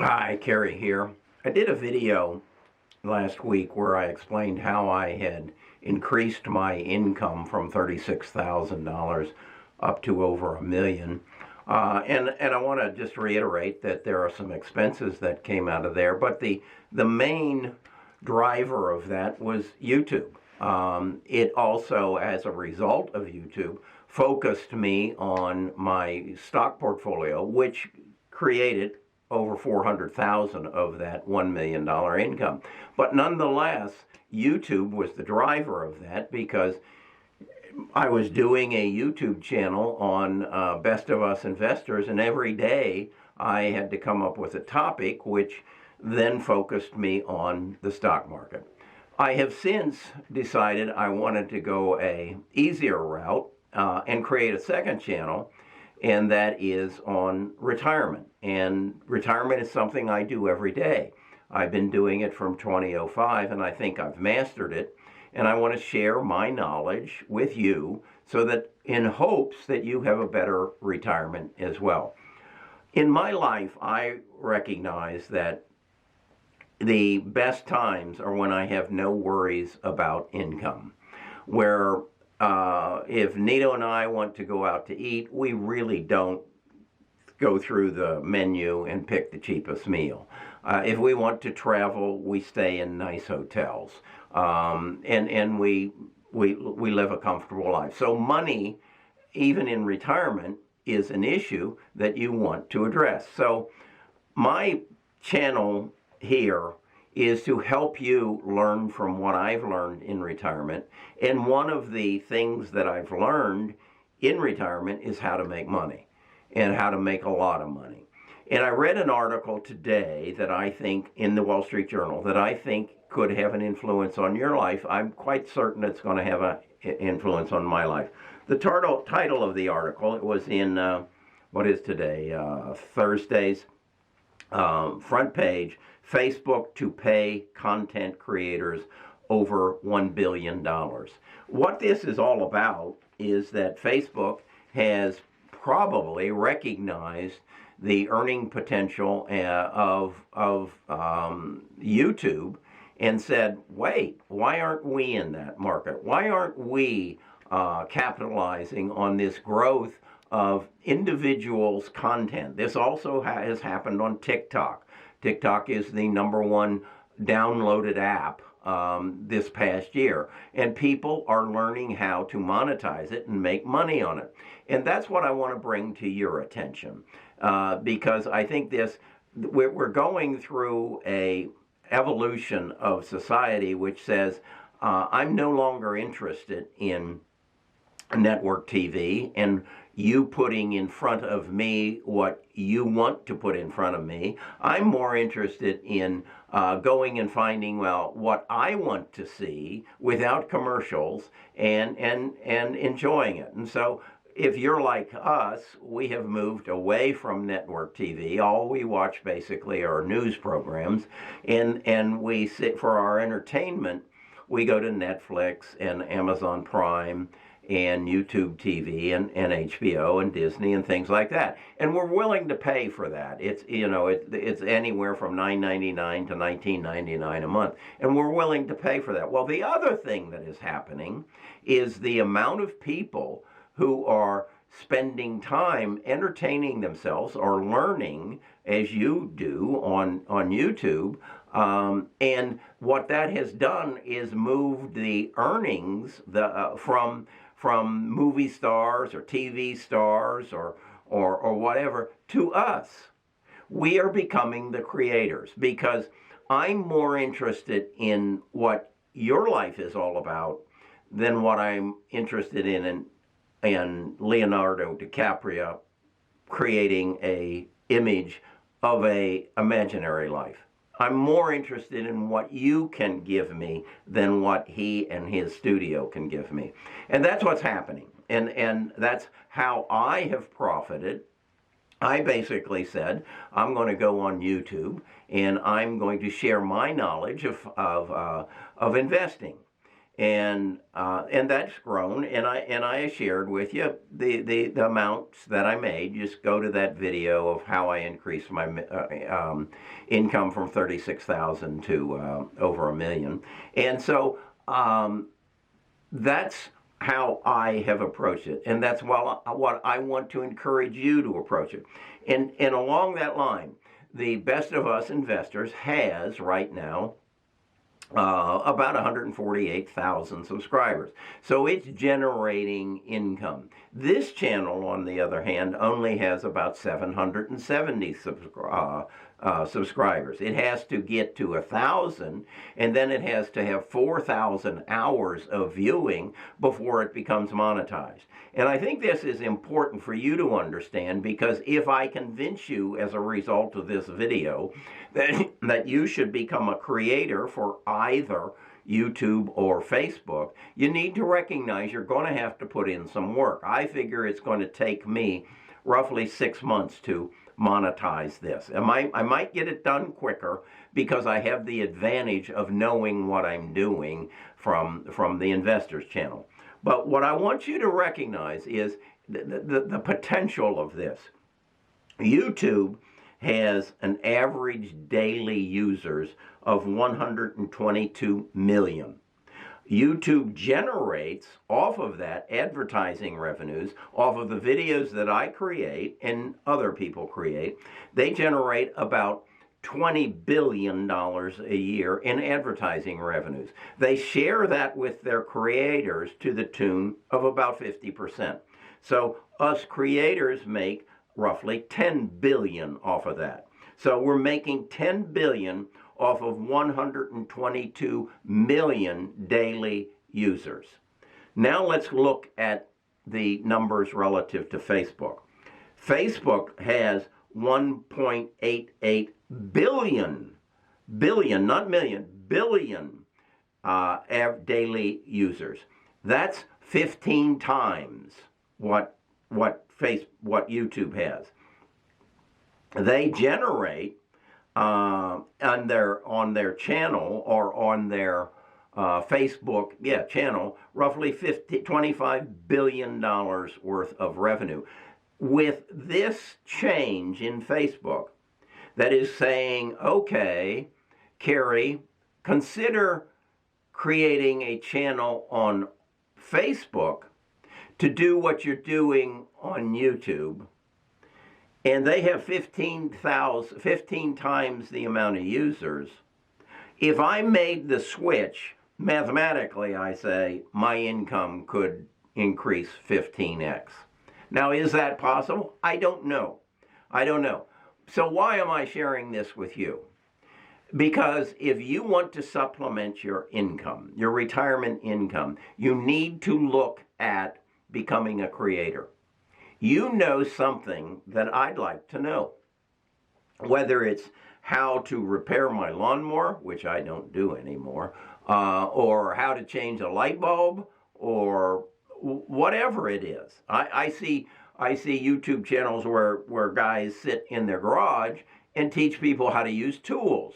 Hi, Kerry here. I did a video last week where I explained how I had increased my income from $36,000 up to over $1 million. And I want to just reiterate that there are some expenses that came out of there, but the main driver of that was YouTube. It also, as a result of YouTube, focused me on my stock portfolio, which created over 400,000 of that $1 million income. But nonetheless, YouTube was the driver of that because I was doing a YouTube channel on Best of Us Investors, and every day I had to come up with a topic which then focused me on the stock market. I have since decided I wanted to go a easier route and create a second channel, and that is on retirement. And retirement is something I do every day. I've been doing it from 2005, and I think I've mastered it. And I want to share my knowledge with you so that in hopes that you have a better retirement as well. In my life, I recognize that the best times are when I have no worries about income, where if Nita and I want to go out to eat, we really don't go through the menu and pick the cheapest meal. If we want to travel, we stay in nice hotels, and we live a comfortable life. So money, even in retirement, is an issue that you want to address. So my channel here is to help you learn from what I've learned in retirement. And one of the things that I've learned in retirement is how to make money and how to make a lot of money. And I read an article today that I think in the Wall Street Journal that I think could have an influence on your life. I'm quite certain it's going to have an influence on my life. The title of the article, it was in, what is today, Thursday's front page, Facebook to pay content creators over $1 billion. What this is all about is that Facebook has probably recognized the earning potential of YouTube and said, wait, why aren't we in that market? Why aren't we capitalizing on this growth of individuals' content? This also has happened on TikTok. TikTok is the #1 downloaded app this past year, and people are learning how to monetize it and make money on it. And that's what I want to bring to your attention, because I think we're going through a evolution of society which says I'm no longer interested in network TV and you putting in front of me what you want to put in front of me. I'm more interested in going and finding, well, what I want to see without commercials and enjoying it. And so if you're like us, we have moved away from network TV. All we watch basically are news programs, and we sit for our entertainment. We go to Netflix and Amazon Prime and YouTube TV and HBO and Disney and things like that. And we're willing to pay for that. It's, it's anywhere from $9.99 to $19.99 a month. And we're willing to pay for that. Well, the other thing that is happening is the amount of people who are spending time entertaining themselves or learning, as you do on YouTube. And what that has done is moved the earnings from movie stars or TV stars or whatever to us. We are becoming the creators because I'm more interested in what your life is all about than what I'm interested in Leonardo DiCaprio creating a image of a imaginary life. I'm more interested in what you can give me than what he and his studio can give me. And that's what's happening. And that's how I have profited. I basically said, I'm going to go on YouTube and I'm going to share my knowledge of investing. and that's grown. And I shared with you the amounts that I made. Just go to that video of how I increased my income from 36,000 to over $1 million. And so that's how I have approached it, and that's what I want to encourage you to approach it. And along that line, the Best of Us Investors has right now about 148,000 subscribers. So it's generating income. This channel, on the other hand, only has about 770 subscribers. It has to get to 1,000, and then it has to have 4,000 hours of viewing before it becomes monetized. And I think this is important for you to understand, because if I convince you as a result of this video that you should become a creator for either YouTube or Facebook, you need to recognize you're going to have to put in some work. I figure it's going to take me roughly 6 months to monetize this. I might get it done quicker because I have the advantage of knowing what I'm doing from the Investors channel. But what I want you to recognize is the potential of this. YouTube has an average daily users of 122 million. YouTube generates off of that advertising revenues, off of the videos that I create and other people create. They generate about $20 billion a year in advertising revenues. They share that with their creators to the tune of about 50%. So us creators make roughly $10 billion off of that. So we're making $10 billion off of 122 million daily users. Now let's look at the numbers relative to Facebook. Facebook has 1.88 billion, not million, billion daily users. That's 15 times what YouTube has. They generate on their channel or on their Facebook channel roughly $25 billion worth of revenue. With this change in Facebook, that is saying, okay, Carrie, consider creating a channel on Facebook to do what you're doing on YouTube, and they have 15 times the amount of users. If I made the switch, mathematically, I say my income could increase 15x. Now, is that possible? I don't know. So why am I sharing this with you? Because if you want to supplement your income, your retirement income, you need to look at becoming a creator. You know something that I'd like to know. Whether it's how to repair my lawnmower, which I don't do anymore, or how to change a light bulb, or whatever it is. I see YouTube channels where guys sit in their garage and teach people how to use tools.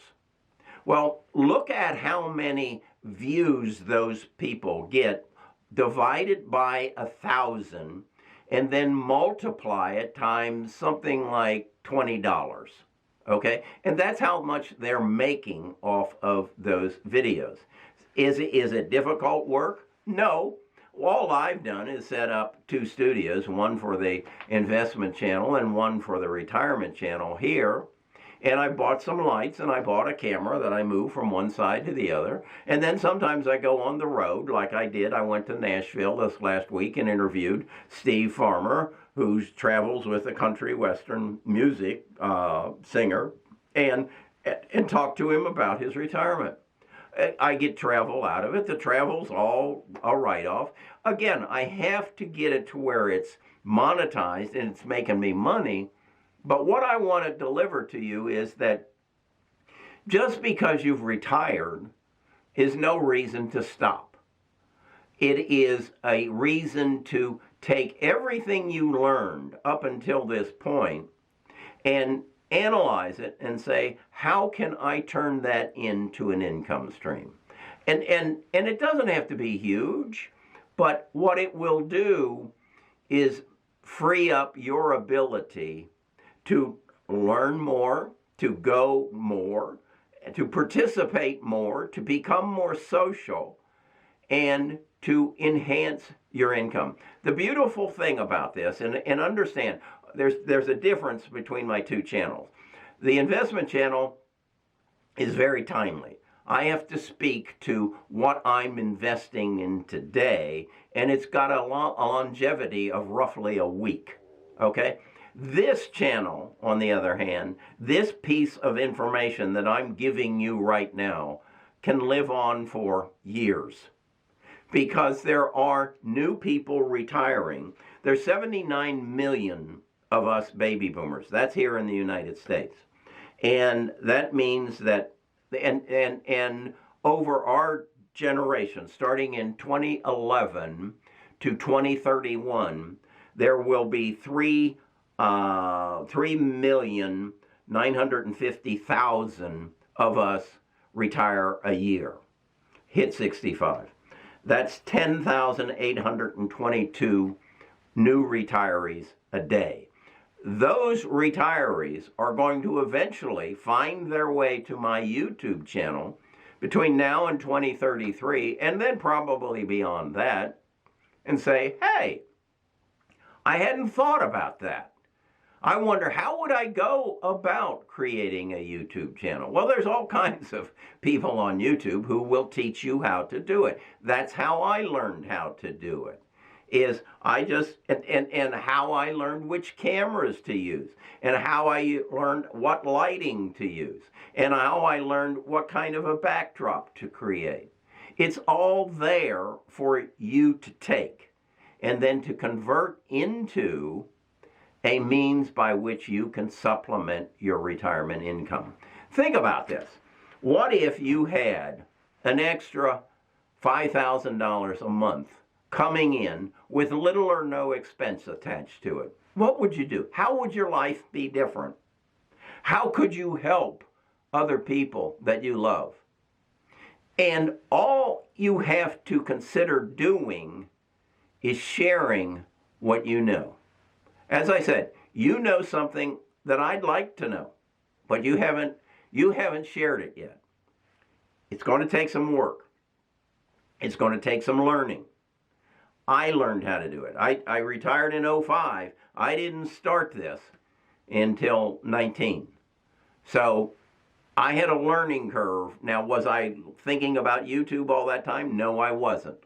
Well, look at how many views those people get, divide it by 1,000, and then multiply it times something like $20. Okay? And that's how much they're making off of those videos. Is it difficult work? No. All I've done is set up 2 studios, one for the investment channel and one for the retirement channel here. And I bought some lights and I bought a camera that I move from one side to the other. And then sometimes I go on the road like I did. I went to Nashville this last week and interviewed Steve Farmer, who travels with a country western music singer, and talked to him about his retirement. I get travel out of it. The travel's all a write-off. Again, I have to get it to where it's monetized and it's making me money. But what I want to deliver to you is that just because you've retired is no reason to stop. It is a reason to take everything you learned up until this point and analyze it and say, how can I turn that into an income stream? And it doesn't have to be huge, but what it will do is free up your ability to learn more, to go more, to participate more, to become more social, and to enhance your income. The beautiful thing about this, and understand, there's a difference between my two channels. The investment channel is very timely. I have to speak to what I'm investing in today, and it's got a longevity of roughly a week, okay? This channel, on the other hand, this piece of information that I'm giving you right now can live on for years because there are new people retiring. There's 79 million of us baby boomers. That's here in the United States. And that means that and over our generation, starting in 2011 to 2031, there will be 3,950,000 of us retire a year, hit 65. That's 10,822 new retirees a day. Those retirees are going to eventually find their way to my YouTube channel between now and 2033, and then probably beyond that, and say, hey, I hadn't thought about that. I wonder, how would I go about creating a YouTube channel? Well, there's all kinds of people on YouTube who will teach you how to do it. That's how I learned how to do it. Is I just, and how I learned which cameras to use, and how I learned what lighting to use, and how I learned what kind of a backdrop to create. It's all there for you to take and then to convert into a means by which you can supplement your retirement income. Think about this. What if you had an extra $5,000 a month coming in with little or no expense attached to it? What would you do? How would your life be different? How could you help other people that you love? And all you have to consider doing is sharing what you know. As I said, you know something that I'd like to know, but you haven't shared it yet. It's going to take some work. It's going to take some learning. I learned how to do it. I retired in 05. I didn't start this until 19. So I had a learning curve. Now, was I thinking about YouTube all that time? No, I wasn't.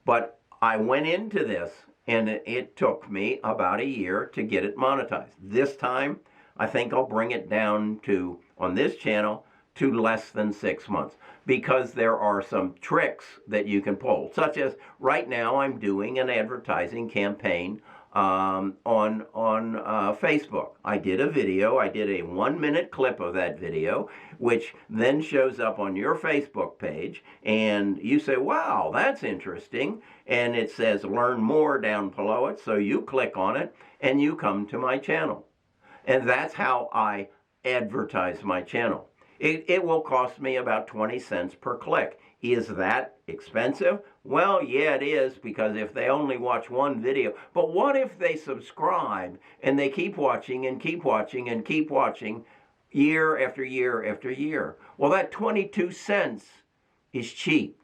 But I went into this, and it took me about a year to get it monetized. This time, I think I'll bring it down to, on this channel, to less than 6 months, because there are some tricks that you can pull, such as right now I'm doing an advertising campaign on Facebook. I did a video. I did a 1-minute clip of that video, which then shows up on your Facebook page, and you say, wow, that's interesting, and it says learn more down below it, so you click on it and you come to my channel. And that's how I advertise my channel. It will cost me about 20 cents per click. Is that expensive? Well, yeah, it is, because if they only watch one video, but what if they subscribe and they keep watching and keep watching and keep watching year after year after year? Well, that 22 cents is cheap.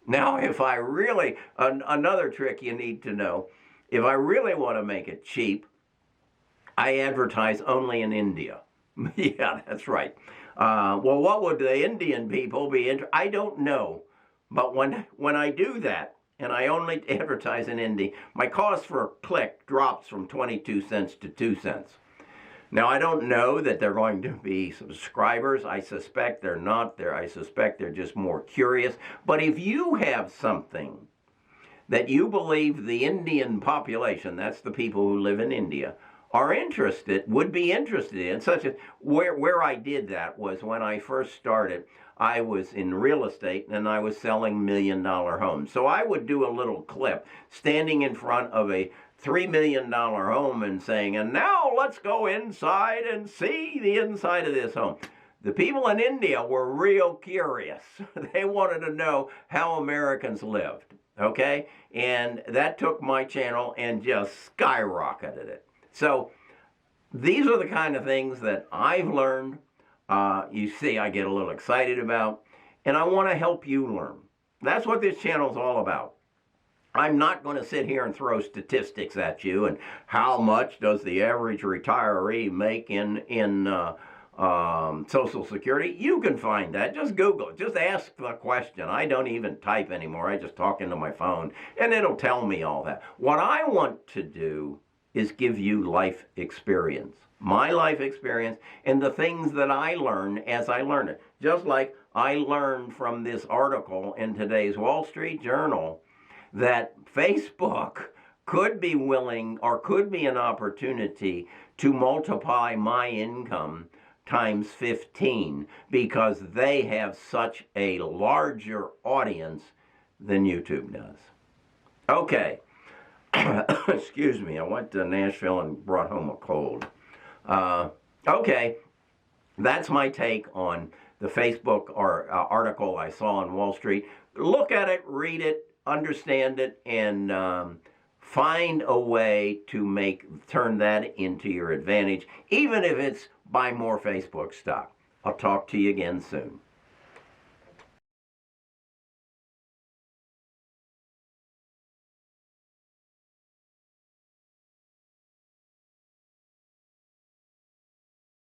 Now, if I really, another trick you need to know, if I really want to make it cheap, I advertise only in India. Yeah, that's right. Well, what would the Indian people be interested? I don't know. But when I do that, and I only advertise in India, my cost for a click drops from 22 cents to 2 cents. Now, I don't know that they're going to be subscribers. I suspect they're not. I suspect they're just more curious. But if you have something that you believe the Indian population, that's the people who live in India, would be interested in, such as where I did that was when I first started, I was in real estate and I was selling $1 million homes. So I would do a little clip standing in front of a $3 million home and saying, and now let's go inside and see the inside of this home. the people in India were real curious. They wanted to know how Americans lived, okay? And that took my channel and just skyrocketed it. So these are the kind of things that I've learned. You see, I get a little excited about, and I want to help you learn. That's what this channel is all about. I'm not going to sit here and throw statistics at you and how much does the average retiree make in Social Security. You can find that. Just Google it. Just ask the question. I don't even type anymore. I just talk into my phone, and it'll tell me all that. What I want to do is give you life experience. My life experience and the things that I learn as I learn it. Just like I learned from this article in today's Wall Street Journal that Facebook could be willing or could be an opportunity to multiply my income times 15 because they have such a larger audience than YouTube does. Okay. Excuse me, I went to Nashville and brought home a cold. Okay, that's my take on the Facebook article I saw on Wall Street. Look at it, read it, understand it, and find a way to turn that into your advantage, even if it's buy more Facebook stock. I'll talk to you again soon.